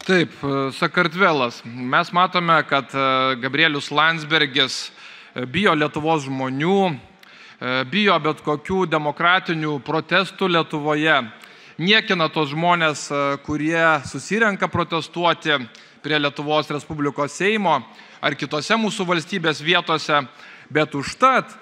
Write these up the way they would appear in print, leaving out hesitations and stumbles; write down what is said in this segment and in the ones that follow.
Taip, Sakartvelas. Mes matome, kad Gabrielius Landsbergis bijo Lietuvos žmonių, bijo bet kokių demokratinių protestų Lietuvoje, niekina tos žmonės, kurie susirenka protestuoti prie Lietuvos Respublikos Seimo ar kitose mūsų valstybės vietose, bet užtat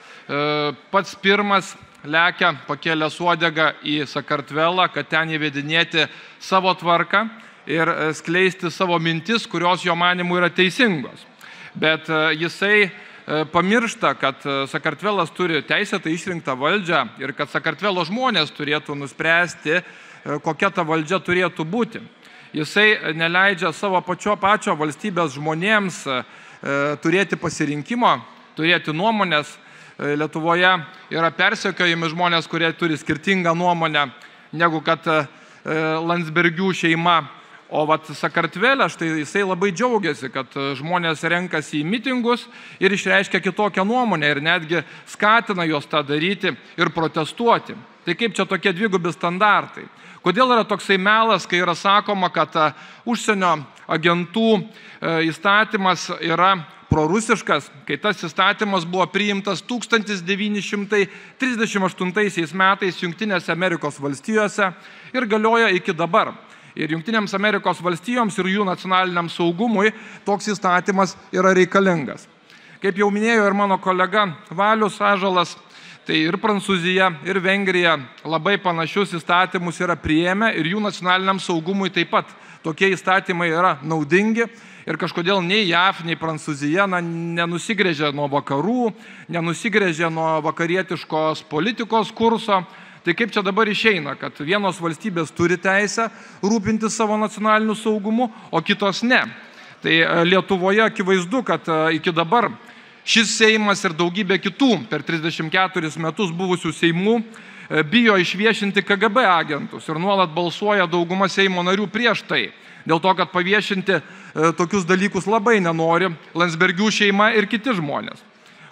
pats pirmas lekia pakėlęs uodegą į Sakartvelą, kad ten įvedinėti savo tvarką ir skleisti savo mintis, kurios jo manimu yra teisingos. Bet jisai pamiršta, kad Sakartvelas turi teisėtai išrinktą valdžią ir kad Sakartvelo žmonės turėtų nuspręsti, kokia ta valdžia turėtų būti. Jisai neleidžia savo pačio valstybės žmonėms turėti pasirinkimo, turėti nuomonės. Lietuvoje yra persekiojami žmonės, kurie turi skirtingą nuomonę negu kad Landsbergių šeima. O Sakartvele štai jisai labai džiaugiasi, kad žmonės renkasi į mitingus ir išreiškia kitokią nuomonę ir netgi skatina juos tą daryti ir protestuoti. Tai kaip čia tokie dvigubi standartai? Kodėl yra toksai melas, kai yra sakoma, kad užsienio agentų įstatymas yra prorusiškas, kai tas įstatymas buvo priimtas 1938 metais Jungtinėse Amerikos valstijose ir galioja iki dabar. Ir Jungtinėms Amerikos valstijoms ir jų nacionaliniam saugumui toks įstatymas yra reikalingas. Kaip jau minėjo ir mano kolega Valius Ąžuolas, tai ir Prancūzija, ir Vengrija labai panašius įstatymus yra priėmę ir jų nacionaliniam saugumui taip pat tokie įstatymai yra naudingi. Ir kažkodėl nei JAV, nei Prancūzija nenusigrėžė nuo vakarų, nenusigrėžė nuo vakarietiškos politikos kurso. Tai kaip čia dabar išeina, kad vienos valstybės turi teisę rūpinti savo nacionaliniu saugumu, o kitos ne. Tai Lietuvoje akivaizdu, kad iki dabar šis Seimas ir daugybė kitų per 34 metus buvusių Seimų bijo išviešinti KGB agentus ir nuolat balsuoja dauguma Seimo narių prieš tai. Dėl to, kad paviešinti tokius dalykus labai nenori Landsbergių šeima ir kiti žmonės.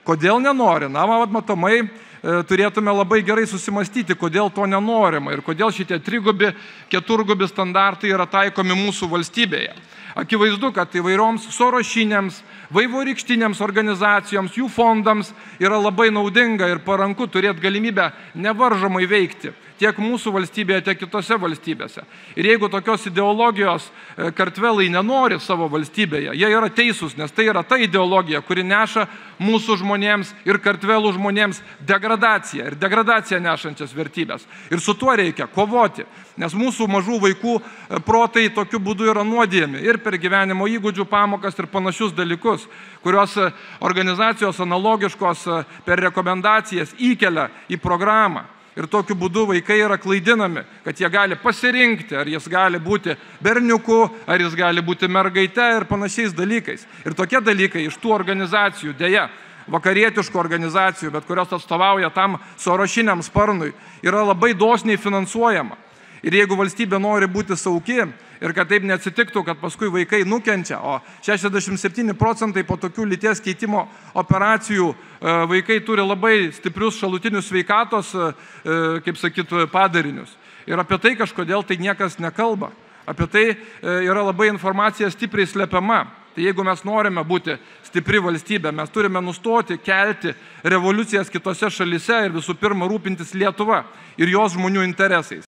Kodėl nenori? Matomai turėtume labai gerai susimastyti, kodėl to nenorima ir kodėl šitie trigubi, keturgubi standartai yra taikomi mūsų valstybėje. Akivaizdu, kad įvairioms sorošinėms, vaivorykštinėms organizacijoms, jų fondams yra labai naudinga ir paranku turėti galimybę nevaržomai veikti tiek mūsų valstybėje, tiek kitose valstybėse. Ir jeigu tokios ideologijos Kartvelai nenori savo valstybėje, jie yra teisūs, nes tai yra ta ideologija, kuri neša mūsų žmonėms ir Kartvelų žmonėms degradaciją ir degradaciją nešančias vertybės. Ir su tuo reikia kovoti, nes mūsų mažų vaikų protai tokiu būdu yra nuodijami ir per gyvenimo įgūdžių pamokas ir panašius dalykus, kurios organizacijos analogiškos per rekomendacijas įkelia į programą. Ir tokiu būdu vaikai yra klaidinami, kad jie gali pasirinkti, ar jis gali būti berniuku, ar jis gali būti mergaite ir panašiais dalykais. Ir tokie dalykai iš tų organizacijų, dėja, vakarietiškų organizacijų, bet kurios atstovauja tam sorošiniam sparnui, yra labai dosniai finansuojama. Ir jeigu valstybė nori būti saugi ir kad taip neatsitiktų, kad paskui vaikai nukenčia, o 67% po tokių lyties keitimo operacijų vaikai turi labai stiprius šalutinius sveikatos, kaip sakytų, padarinius. Ir apie tai kažkodėl tai niekas nekalba. Apie tai yra labai informacija stipriai slepiama. Tai jeigu mes norime būti stipri valstybė, mes turime nustoti kelti revoliucijas kitose šalyse ir visų pirma rūpintis Lietuva ir jos žmonių interesais.